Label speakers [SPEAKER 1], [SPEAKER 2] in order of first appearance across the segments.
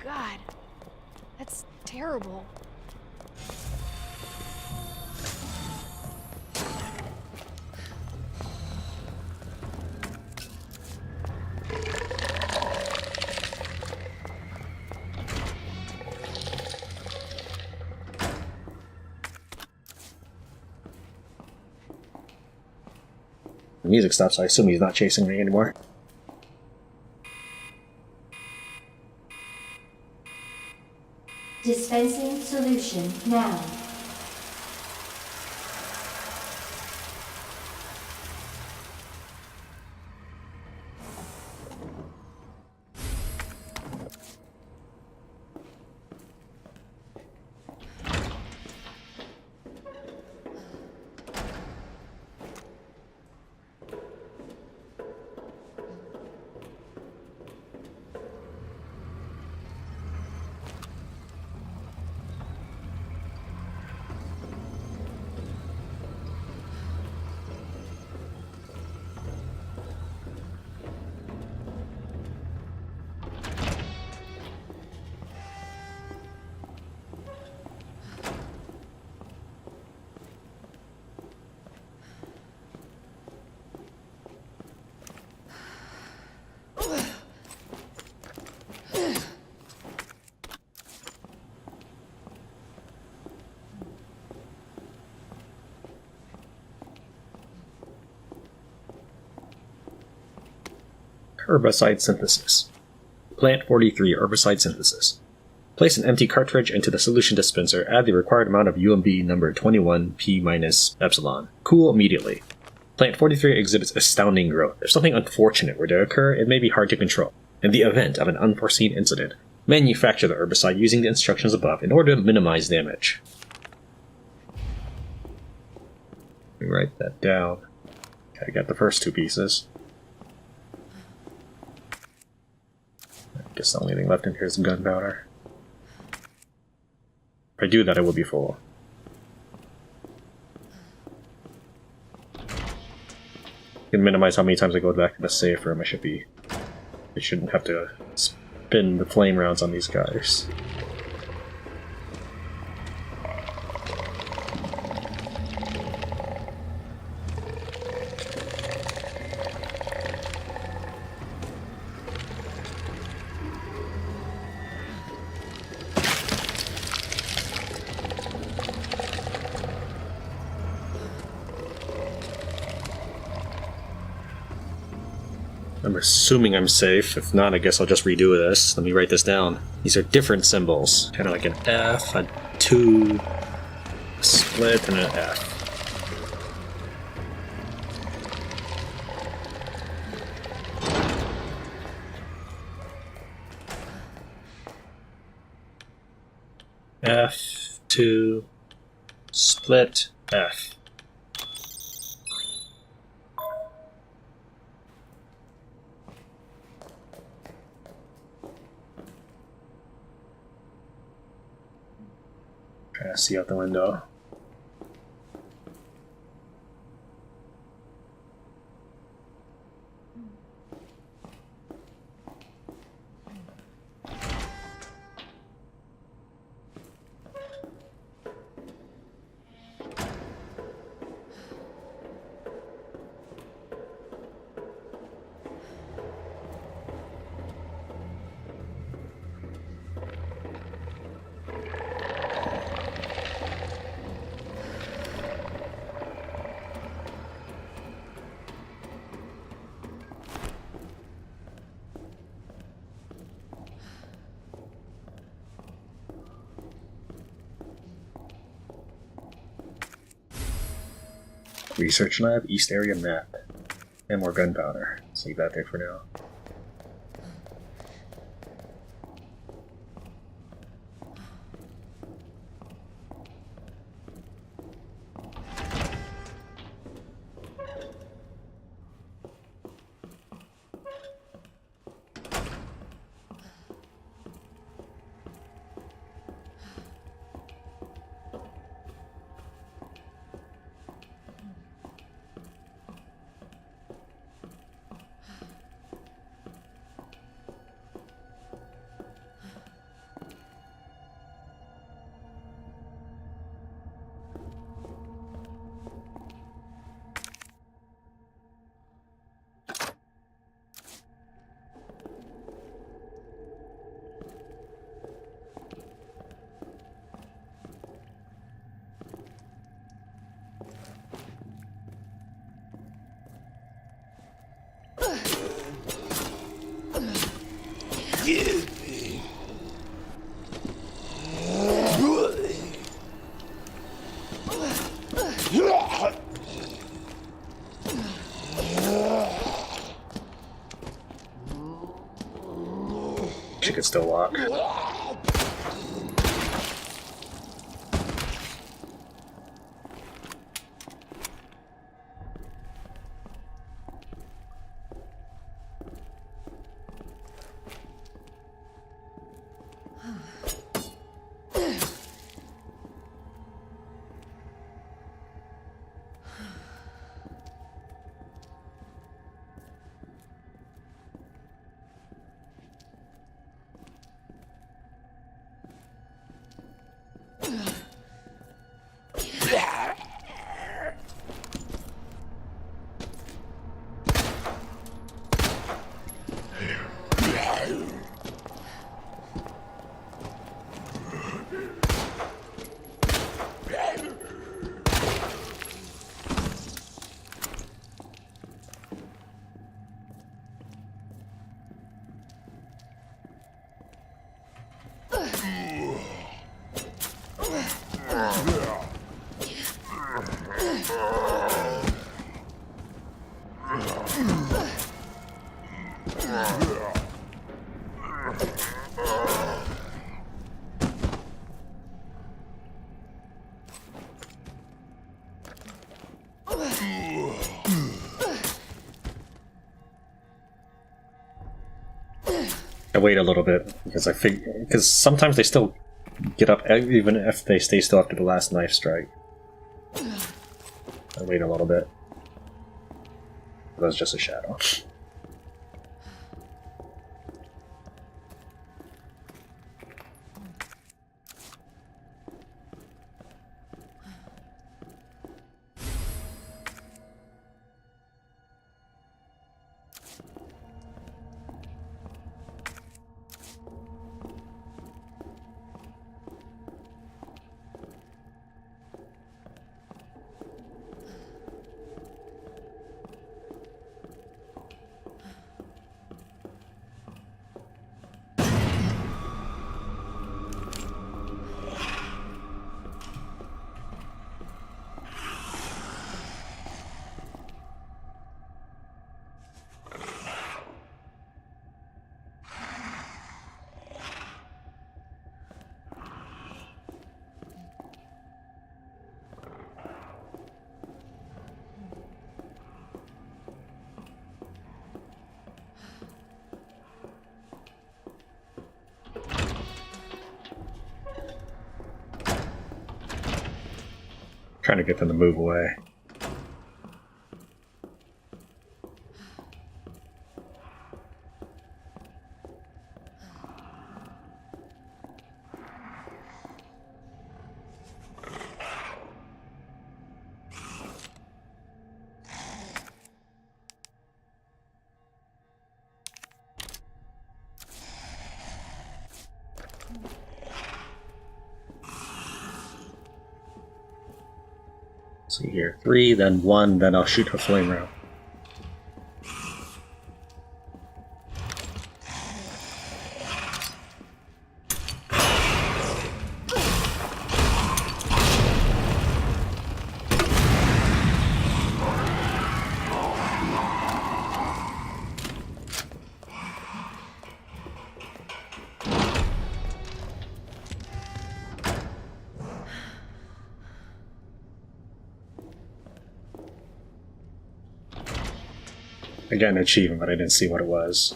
[SPEAKER 1] God. That's terrible.
[SPEAKER 2] The music stops, so I assume he's not chasing me anymore.
[SPEAKER 3] Dispensing solution now.
[SPEAKER 2] Herbicide synthesis. Plant 43 herbicide synthesis. Place an empty cartridge into the solution dispenser. Add the required amount of UMB number 21P-epsilon. Cool immediately. Plant 43 exhibits astounding growth. If something unfortunate were to occur, it may be hard to control. In the event of an unforeseen incident, manufacture the herbicide using the instructions above in order to minimize damage. Let me write that down. Okay, I got the first two pieces. I guess the only thing left in here is gunpowder. If I do that, I will be full. Can minimize how many times I go back to the safe room. I shouldn't have to spin the flame rounds on these guys. I'm assuming I'm safe. If not, I guess I'll just redo this. Let me write this down. These are different symbols. Kind of like an F, a 2, a split, and an F. F, 2, split, F. Trying to see out the window. Research lab, East area map. And more gunpowder. Let's leave that there for now. still lock. I wait a little bit because because sometimes they still get up even if they stay still after the last knife strike. I wait a little bit. That's just a shadow. Trying to get them to move away. See here, 3, then 1, then I'll shoot a flame round. I got an achievement, but I didn't see what it was.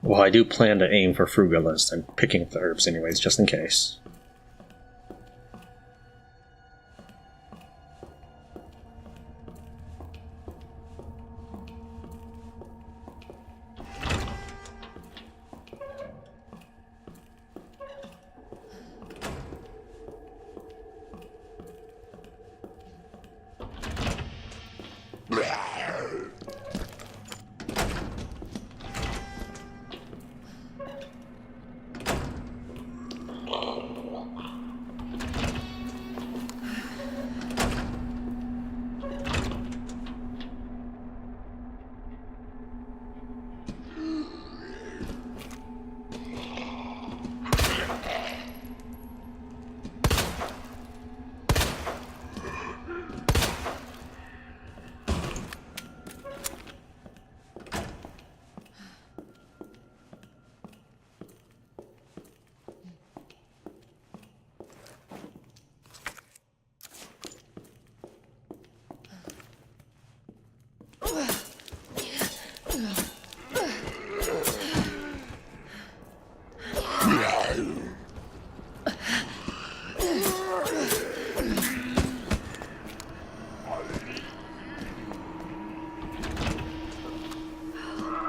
[SPEAKER 2] Well, I do plan to aim for frugalist. I'm picking up the herbs anyways, just in case.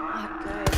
[SPEAKER 1] Not good.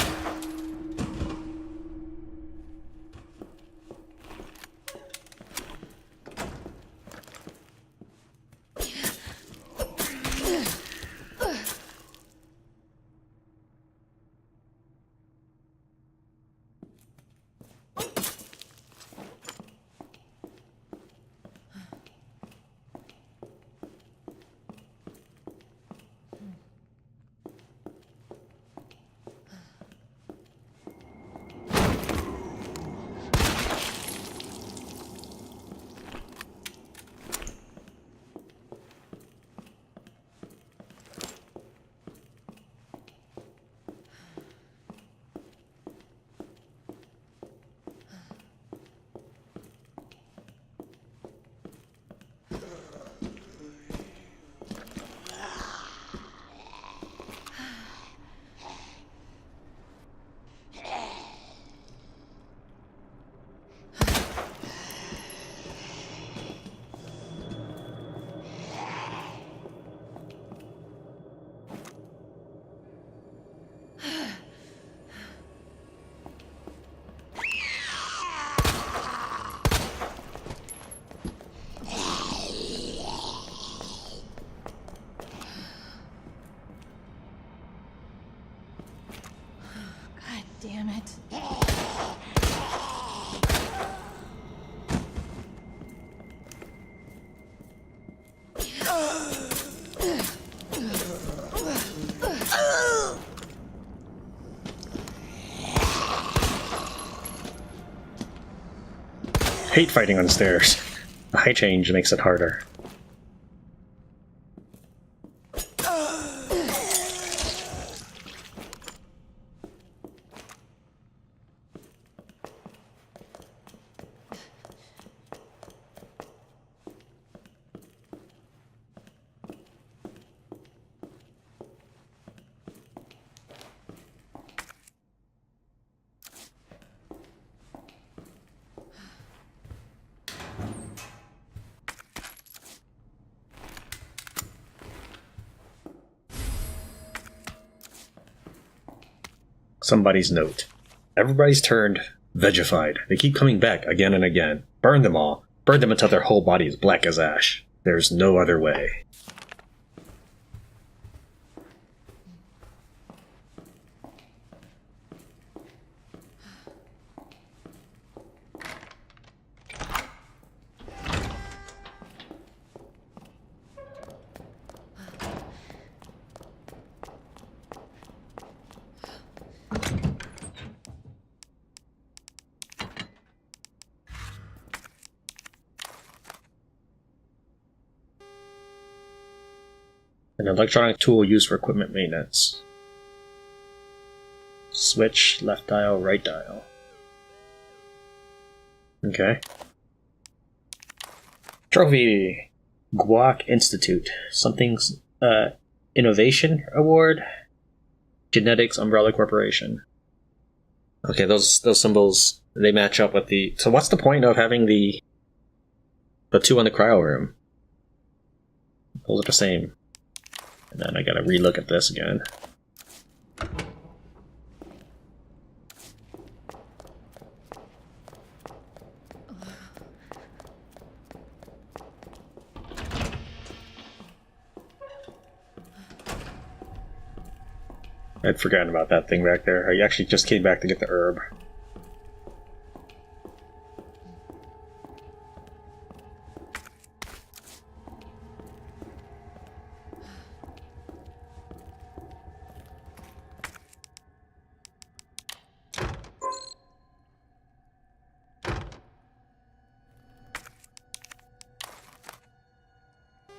[SPEAKER 1] God damn it.
[SPEAKER 2] Hate fighting on stairs. The height change makes it harder. Somebody's note. Everybody's turned vegified. They keep coming back again and again. Burn them all. Burn them until their whole body is black as ash. There's no other way. An electronic tool used for equipment maintenance. Switch, left dial, right dial. Okay. Trophy! Guac Institute. Something's, Innovation Award? Genetics Umbrella Corporation. Okay, those symbols, they match up with the... So what's the point of having the two in the cryo room? Those are the same. And then I gotta relook at this again. I'd forgotten about that thing back there. I actually just came back to get the herb.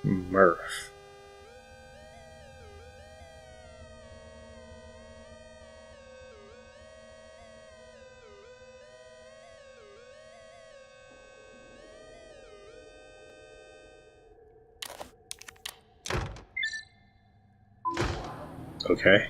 [SPEAKER 2] Murph. Okay.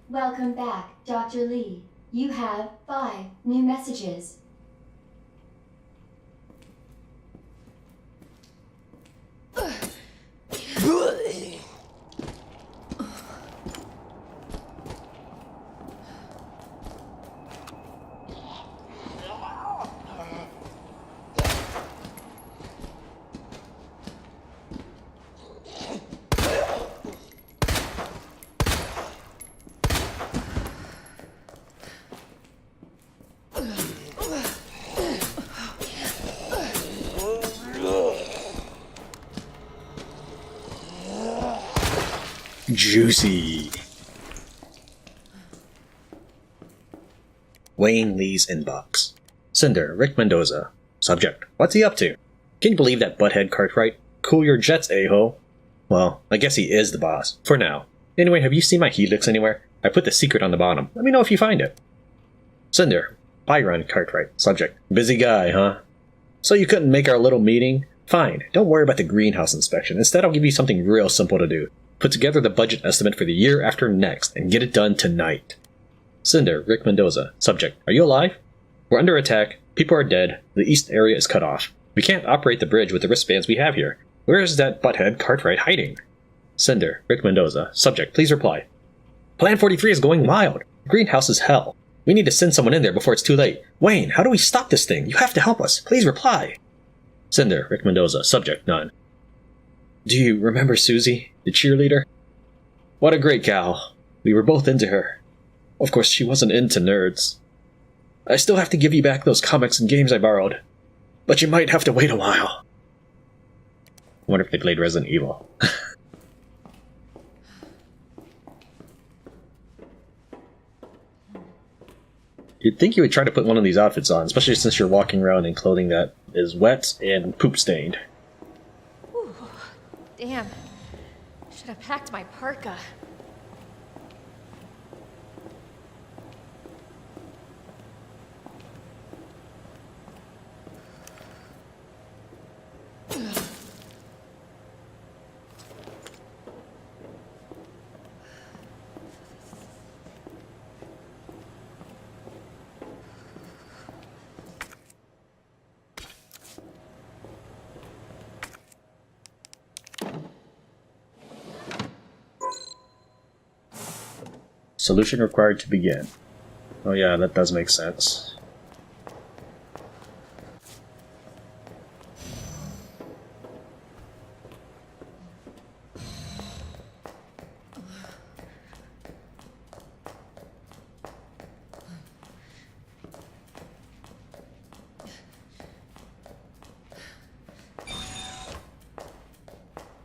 [SPEAKER 3] Welcome back, Dr. Lee. You have 5 new messages.
[SPEAKER 2] Juicy. Wayne Lee's inbox. Cinder, Rick Mendoza. Subject, what's he up to? Can you believe that butthead Cartwright? Cool your jets, a-hole. Well, I guess he is the boss. For now. Anyway, have you seen my helix anywhere? I put the secret on the bottom. Let me know if you find it. Cinder, Byron Cartwright. Subject, busy guy, huh? So you couldn't make our little meeting? Fine, don't worry about the greenhouse inspection. Instead, I'll give you something real simple to do. Put together the budget estimate for the year after next, and get it done tonight. Cinder, Rick Mendoza. Subject, are you alive? We're under attack, people are dead, the east area is cut off. We can't operate the bridge with the wristbands we have here. Where is that butthead Cartwright hiding? Cinder, Rick Mendoza. Subject, please reply. Plan 43 is going wild. The greenhouse is hell. We need to send someone in there before it's too late. Wayne, how do we stop this thing? You have to help us. Please reply. Cinder, Rick Mendoza. Subject, none. Do you remember Susie, the cheerleader? What a great gal. We were both into her. Of course, she wasn't into nerds. I still have to give you back those comics and games I borrowed. But you might have to wait a while. I wonder if they played Resident Evil. You'd think you would try to put one of these outfits on, especially since you're walking around in clothing that is wet and poop-stained.
[SPEAKER 1] Whew. Damn. Should have packed my parka.
[SPEAKER 2] Solution required to begin. Oh yeah, that does make sense.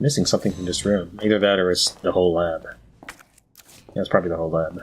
[SPEAKER 2] missing something from this room. Either that or it's the whole lab. Yeah, it's probably the whole lab.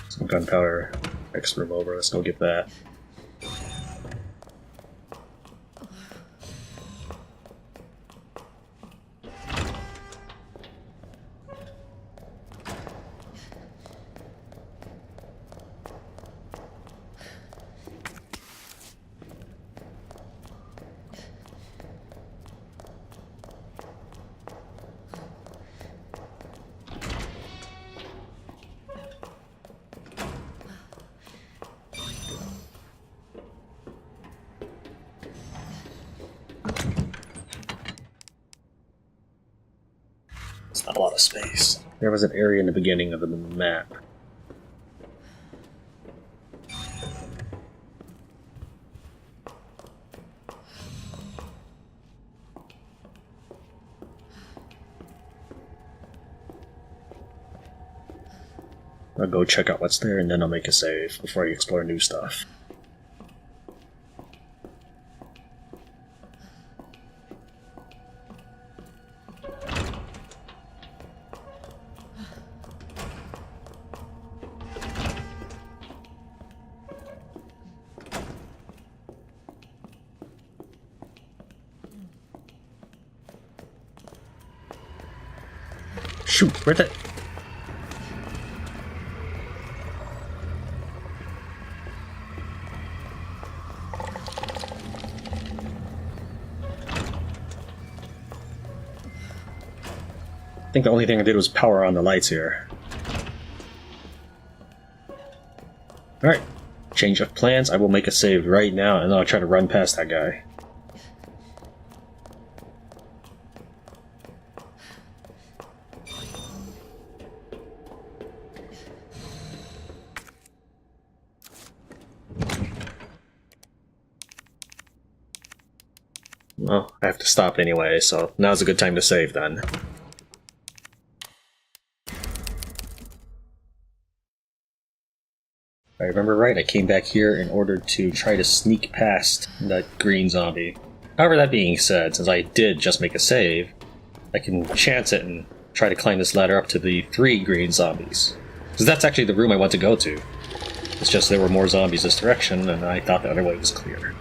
[SPEAKER 2] Some gunpowder. Next room over. Let's go get that. It's not a lot of space. There was an area in the beginning of the map. I'll go check out what's there and then I'll make a save before I explore new stuff. Shoot, where'd that... I think the only thing I did was power on the lights here. Alright, change of plans. I will make a save right now and then I'll try to run past that guy. Well, I have to stop anyway, so now's a good time to save then. If I remember right, I came back here in order to try to sneak past that green zombie. However, that being said, since I did just make a save, I can chance it and try to climb this ladder up to the 3 green zombies. Because that's actually the room I want to go to. It's just there were more zombies this direction, and I thought the other way was clear.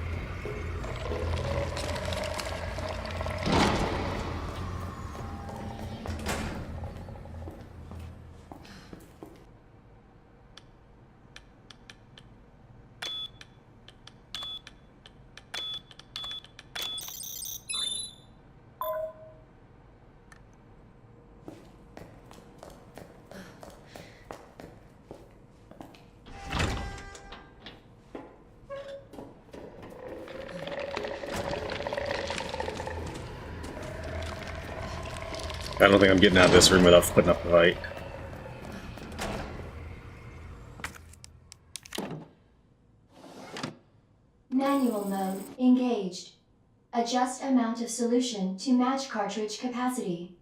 [SPEAKER 2] I don't think I'm getting out of this room without putting up a fight.
[SPEAKER 3] Manual mode engaged. Adjust amount of solution to match cartridge capacity.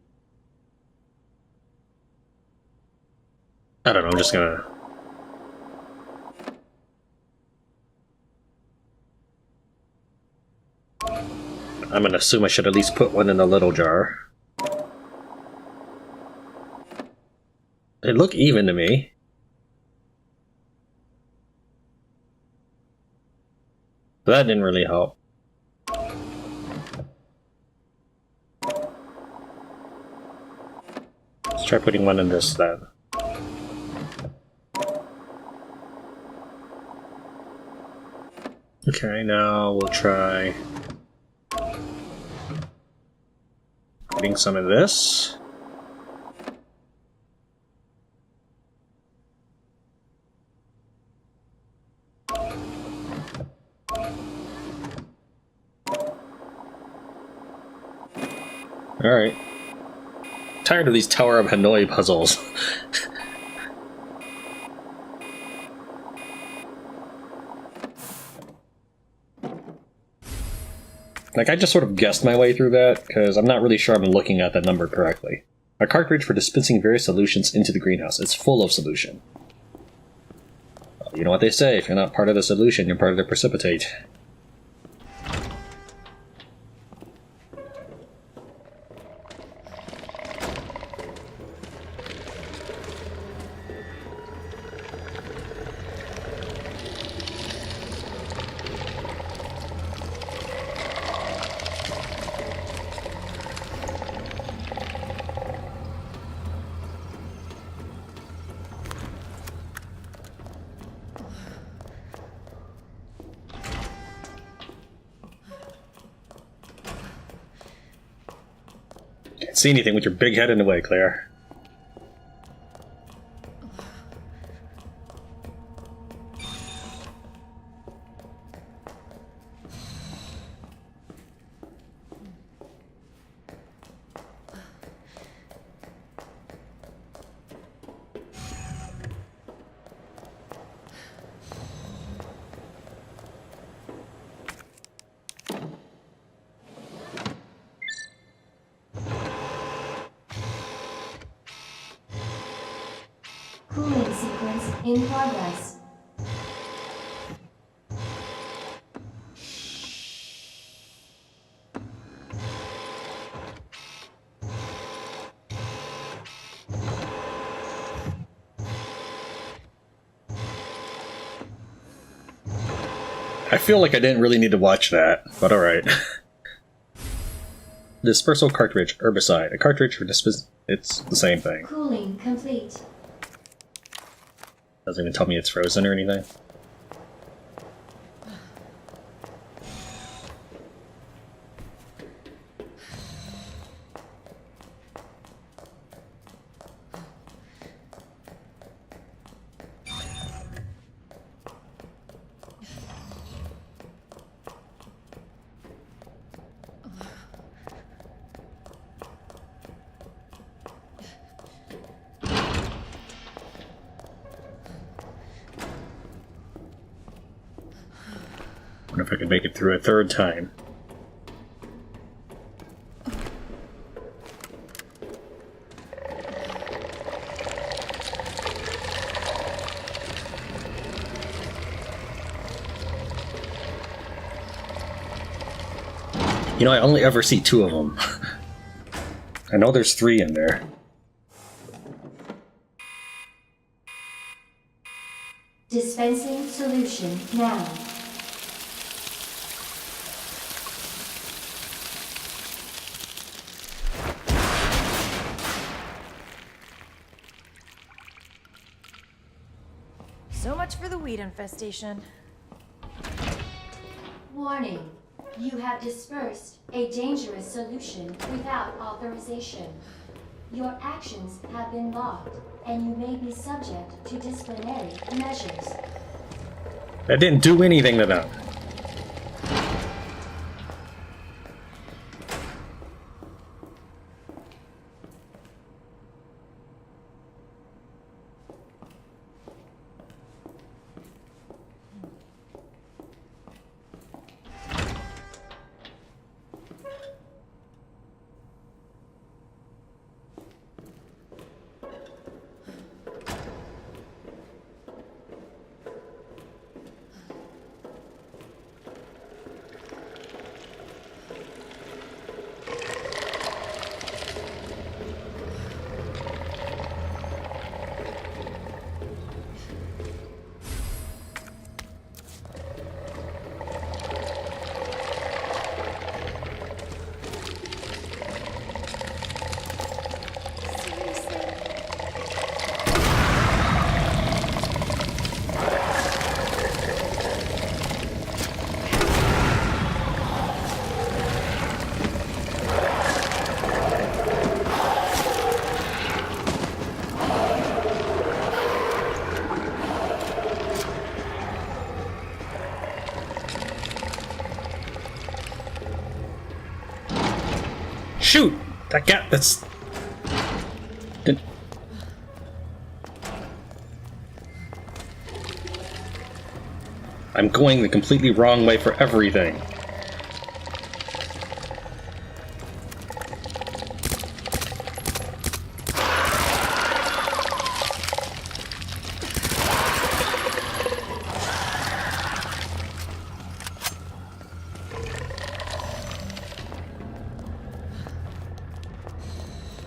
[SPEAKER 2] I don't know, I'm just gonna... I'm gonna assume I should at least put one in the little jar. It looked even to me. But that didn't really help. Let's try putting one in this then. Okay, now we'll try getting some of this. Alright. Tired of these Tower of Hanoi puzzles. Like, I just sort of guessed my way through that, because I'm not really sure I'm looking at that number correctly. A cartridge for dispensing various solutions into the greenhouse. It's full of solution. Well, you know what they say, if you're not part of the solution, you're part of the precipitate. Can't see anything with your big head in the way, Claire.
[SPEAKER 3] Cooling sequence in progress.
[SPEAKER 2] I feel like I didn't really need to watch that, but alright. Dispersal cartridge, herbicide. A cartridge for it's the same thing.
[SPEAKER 3] Cooling complete.
[SPEAKER 2] Doesn't even tell me it's frozen or anything. Wonder if I can make it through a third time. You know, I only ever see 2 of them. I know there's 3 in there.
[SPEAKER 3] Dispensing solution now.
[SPEAKER 1] So much for the weed infestation.
[SPEAKER 3] Warning. You have dispersed a dangerous solution without authorization. Your actions have been logged, and you may be subject to disciplinary measures.
[SPEAKER 2] That didn't do anything to them. Shoot! That gap, that's... I'm going the completely wrong way for everything.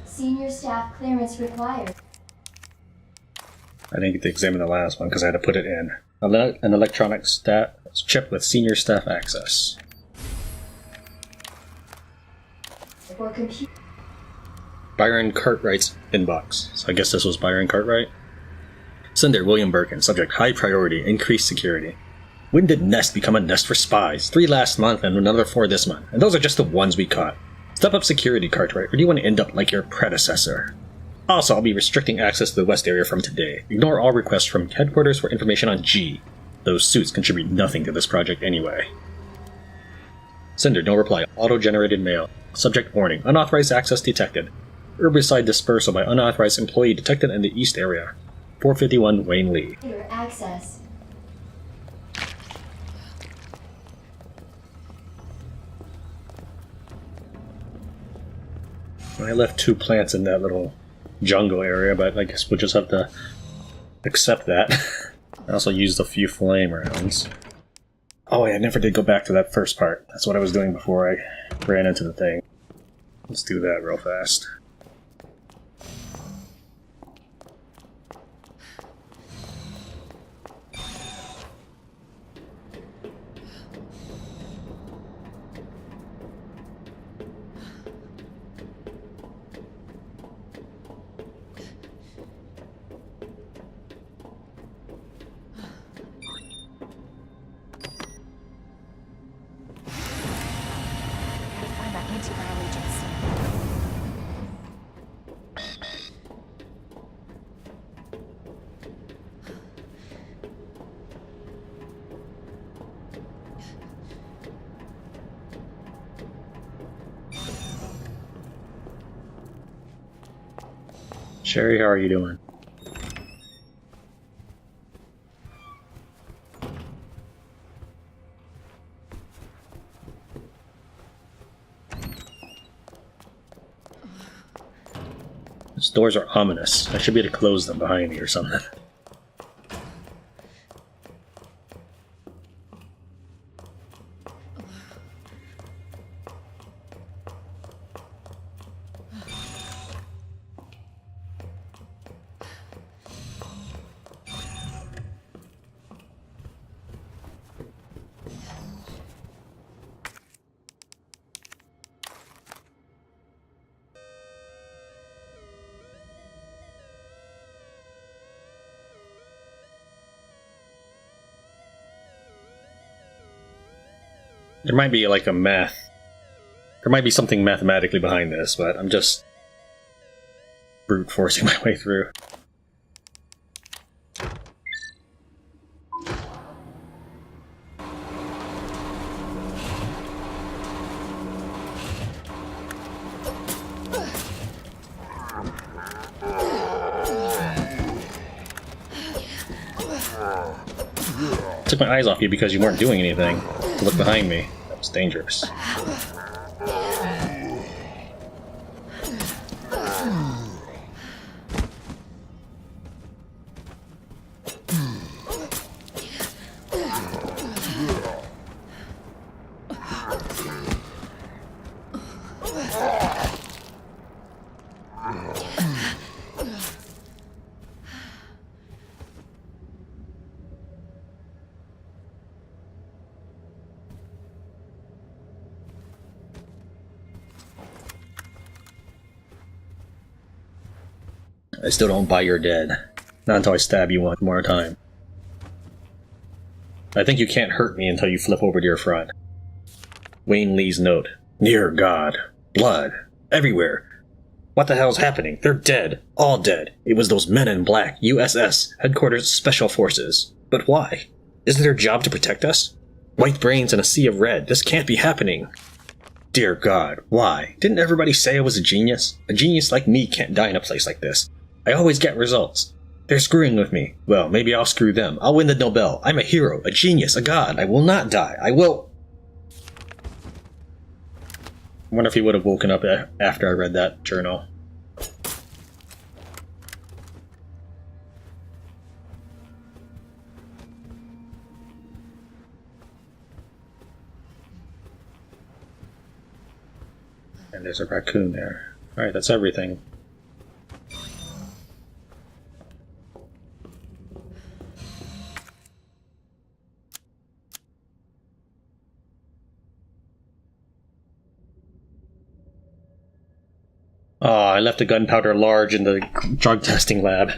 [SPEAKER 3] Senior staff clearance required.
[SPEAKER 2] I didn't get to examine the last one because I had to put it in. An electronic stat chip with senior staff access.
[SPEAKER 3] For compute.
[SPEAKER 2] Byron Cartwright's inbox. So I guess this was Byron Cartwright. Sender William Birkin. Subject high priority. Increased security. When did Nest become a nest for spies? 3 last month and another 4 this month. And those are just the ones we caught. Step up security, Cartwright, or do you want to end up like your predecessor? Also, I'll be restricting access to the west area from today. Ignore all requests from headquarters for information on G. Those suits contribute nothing to this project anyway. Sender, no reply. Auto-generated mail. Subject warning. Unauthorized access detected. Herbicide dispersal by unauthorized employee detected in the east area. 451 Wayne Lee.
[SPEAKER 3] Access.
[SPEAKER 2] I left 2 plants in that little jungle area, but I guess we'll just have to accept that. I also used a few flame rounds. Oh, I never did go back to that first part. That's what I was doing before I ran into the thing. Let's do that real fast.
[SPEAKER 1] Find that antiviral agent soon.
[SPEAKER 2] Sherry, how are you doing? These doors are ominous. I should be able to close them behind me or something. There might be like a math. There might be something mathematically behind this, but I'm just brute forcing my way through. Took my eyes off you because you weren't doing anything. To look behind me. That was dangerous. I still don't buy you're dead. Not until I stab you one more time. I think you can't hurt me until you flip over to your front. Wayne Lee's note. Near God. Blood. Everywhere. What the hell's happening? They're dead. All dead. It was those men in black. USS. Headquarters Special Forces. But why? Isn't their job to protect us? White brains and a sea of red. This can't be happening. Dear God, why? Didn't everybody say I was a genius? A genius like me can't die in a place like this. I always get results. They're screwing with me. Well, maybe I'll screw them. I'll win the Nobel. I'm a hero, a genius, a god. I will not die. I will... I wonder if he would have woken up after I read that journal. And there's a raccoon there. Alright, that's everything. Oh, I left a gunpowder large in the drug testing lab.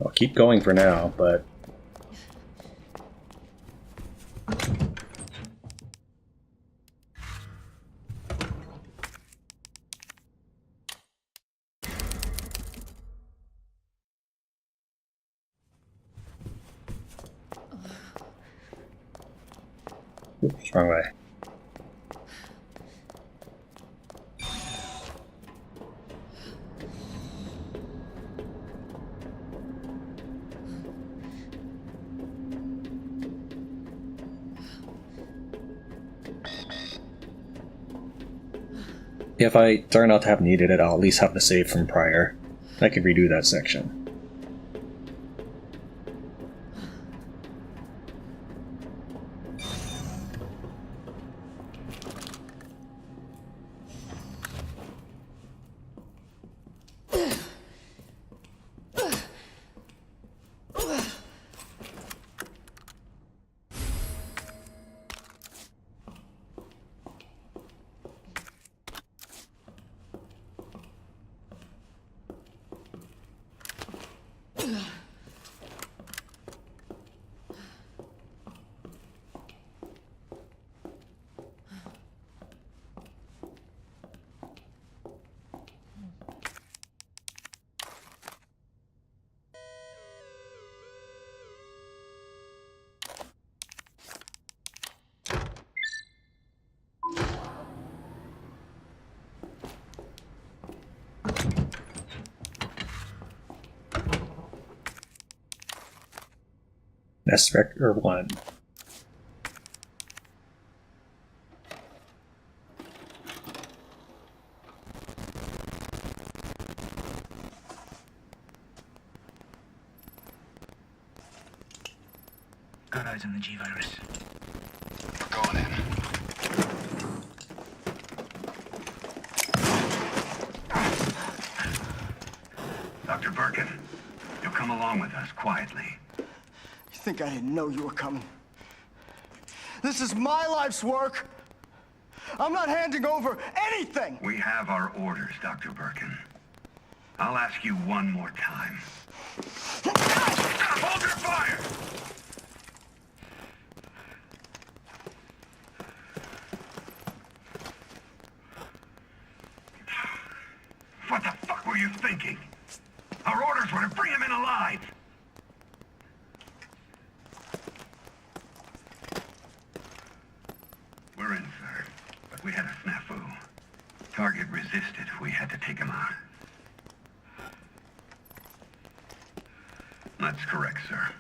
[SPEAKER 2] I'll keep going for now, but... Oops, wrong way. If I turn out to have needed it, I'll at least have the save from prior. I can redo that section. Nest Vector 1.
[SPEAKER 4] Got eyes on the G-Virus.
[SPEAKER 5] We're going in.
[SPEAKER 4] Dr. Birkin, you'll come along with us quietly.
[SPEAKER 6] You think I didn't know you were coming? This is my life's work. I'm not handing over anything.
[SPEAKER 4] We have our orders, Dr. Birkin. I'll ask you one more time. Hold your fire! What the fuck were you thinking? Our orders were to bring him in alive. We're in, sir. But we had a snafu. Target resisted. We had to take him out. That's correct, sir.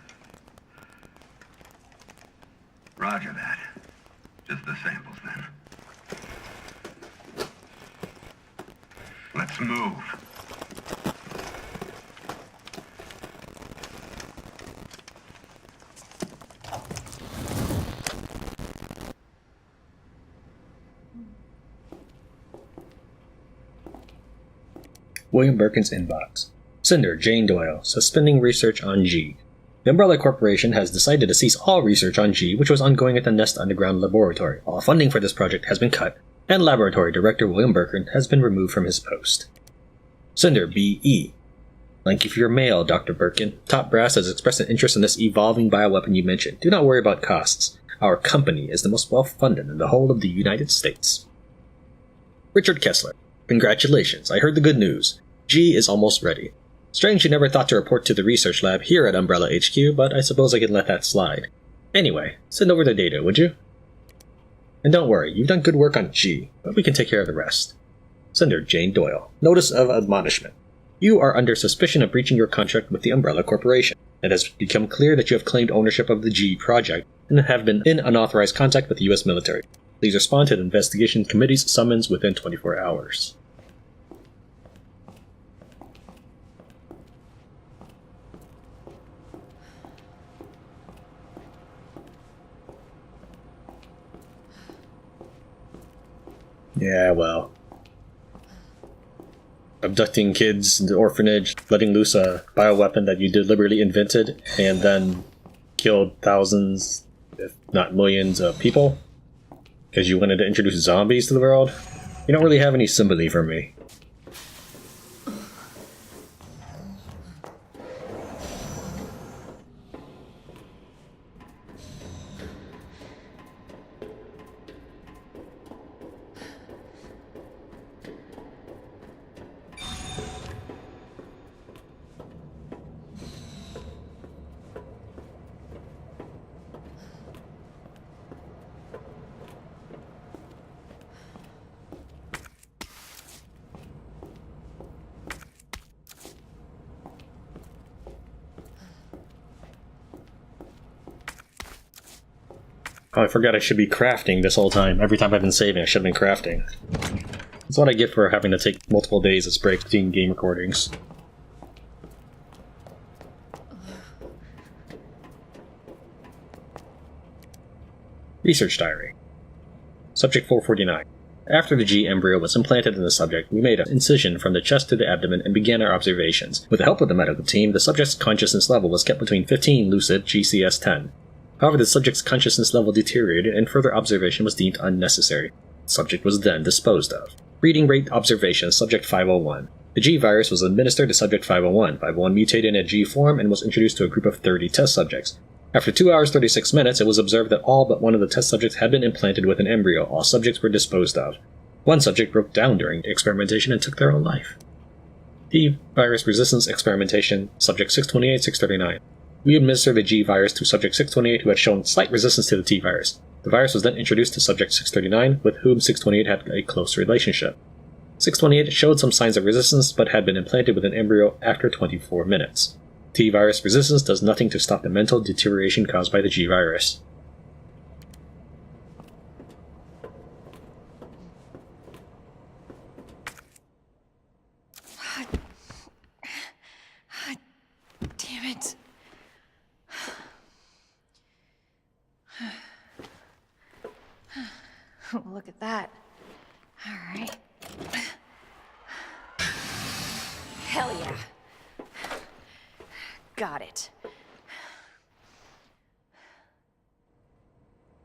[SPEAKER 4] Roger that. Just the samples, then. Let's move.
[SPEAKER 2] William Birkin's inbox. Cinder, Jane Doyle, suspending research on G. The Umbrella Corporation has decided to cease all research on G, which was ongoing at the Nest Underground Laboratory. All funding for this project has been cut, and Laboratory Director William Birkin has been removed from his post. Cinder, B.E. Thank you for your mail, Dr. Birkin. Top Brass has expressed an interest in this evolving bioweapon you mentioned. Do not worry about costs. Our company is the most well-funded in the whole of the United States. Richard Kessler. Congratulations, I heard the good news. G is almost ready. Strange you never thought to report to the research lab here at Umbrella HQ, but I suppose I can let that slide. Anyway, send over the data, would you? And don't worry, you've done good work on G, but we can take care of the rest. Sender Jane Doyle. Notice of admonishment. You are under suspicion of breaching your contract with the Umbrella Corporation. It has become clear that you have claimed ownership of the G project and have been in unauthorized contact with the U.S. military. Please respond to the investigation committee's summons within 24 hours. Yeah, well. Abducting kids in the orphanage, letting loose a bioweapon that you deliberately invented, and then killed thousands, if not millions, of people because you wanted to introduce zombies to the world. You don't really have any sympathy for me. Oh, I forgot I should be crafting this whole time. Every time I've been saving, I should have been crafting. That's what I get for having to take multiple days of breaks between game recordings. Research Diary. Subject 449. After the G embryo was implanted in the subject, we made an incision from the chest to the abdomen and began our observations. With the help of the medical team, the subject's consciousness level was kept between 15 lucid GCS-10. However, the subject's consciousness level deteriorated and further observation was deemed unnecessary. The subject was then disposed of. Reading rate observation, Subject 501. The G virus was administered to Subject 501. 501 mutated in a G form and was introduced to a group of 30 test subjects. After 2 hours 36 minutes, it was observed that all but one of the test subjects had been implanted with an embryo. All subjects were disposed of. One subject broke down during experimentation and took their own life. T virus resistance experimentation, Subject 628-639. We administered the G virus to Subject 628 who had shown slight resistance to the T virus. The virus was then introduced to Subject 639, with whom 628 had a close relationship. 628 showed some signs of resistance, but had been implanted with an embryo after 24 minutes. T virus resistance does nothing to stop the mental deterioration caused by the G virus.
[SPEAKER 1] Damn it. Look at that. All right. Hell yeah. Got it.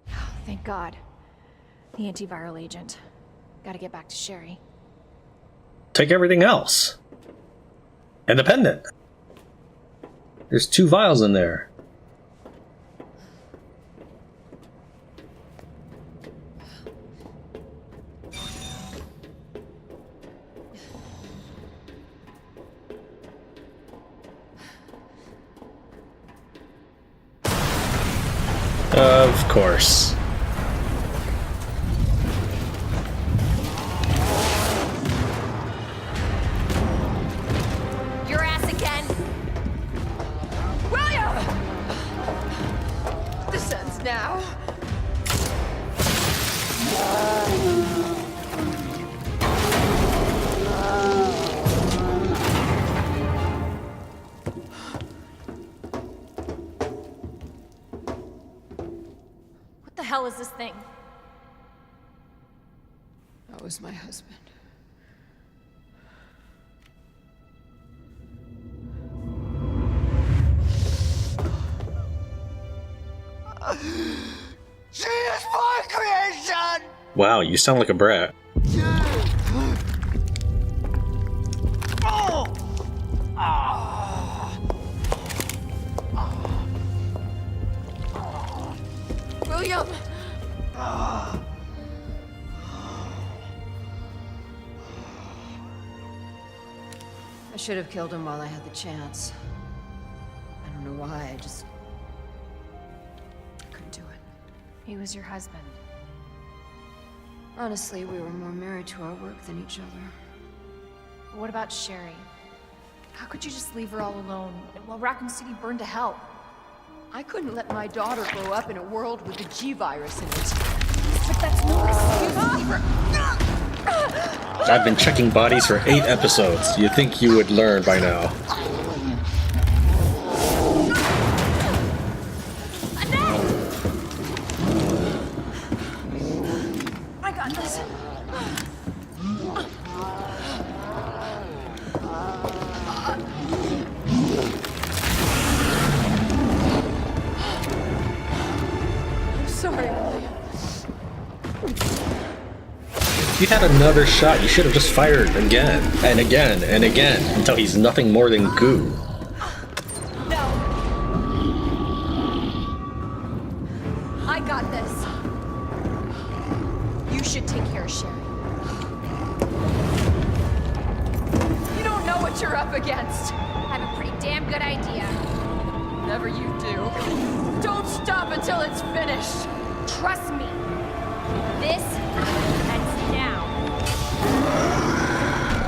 [SPEAKER 1] Oh, thank God. The antiviral agent. Gotta get back to Sherry.
[SPEAKER 2] Take everything else. Independent. There's 2 vials in there. Of course.
[SPEAKER 1] Your ass again! William! The sun's now. What the hell is this thing?
[SPEAKER 7] That was my husband.
[SPEAKER 6] She is my creation!
[SPEAKER 2] Wow, you sound like a brat.
[SPEAKER 6] Oh!
[SPEAKER 7] William! I should have killed him while I had the chance. I don't know why, I just... couldn't do it.
[SPEAKER 1] He was your husband.
[SPEAKER 7] Honestly, we were more married to our work than each other.
[SPEAKER 1] But what about Sherry? How could you just leave her all alone while Raccoon City burned to hell?
[SPEAKER 7] I couldn't let my daughter grow up in a world with the G-virus in it.
[SPEAKER 1] But that's no excuse, Weaver.
[SPEAKER 2] I've been checking bodies for 8 episodes. You'd think you would learn by now.
[SPEAKER 1] I got this.
[SPEAKER 7] I'm sorry, William.
[SPEAKER 2] If you had another shot, you should have just fired again, and again, and again, until he's nothing more than goo.
[SPEAKER 1] No. I got this. You should take care of Sherry.
[SPEAKER 7] You don't know what you're up against.
[SPEAKER 1] I have a pretty damn good idea.
[SPEAKER 7] Whatever you do, don't stop until it's finished.
[SPEAKER 1] Trust me. This ends now.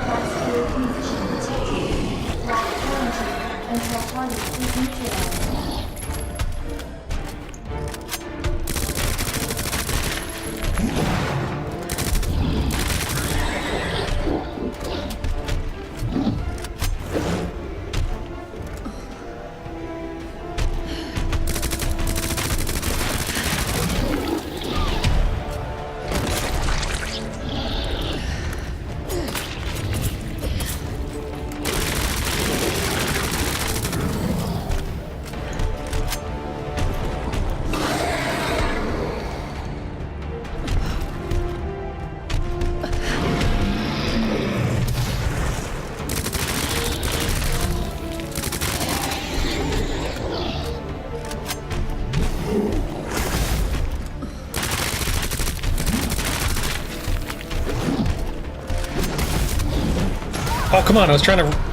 [SPEAKER 3] Vascular position detected. Lock quarantine until target is neutralized.
[SPEAKER 2] Oh, come on, I was trying to...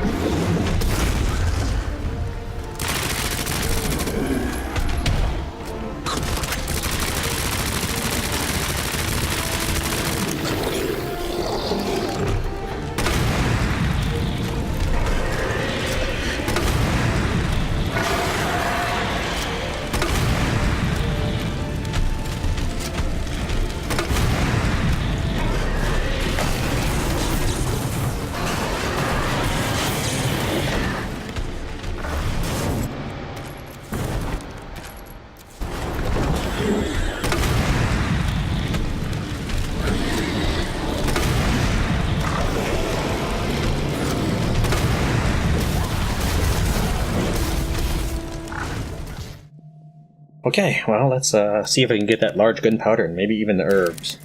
[SPEAKER 2] Okay, well, let's see if I can get that large gunpowder and maybe even the herbs.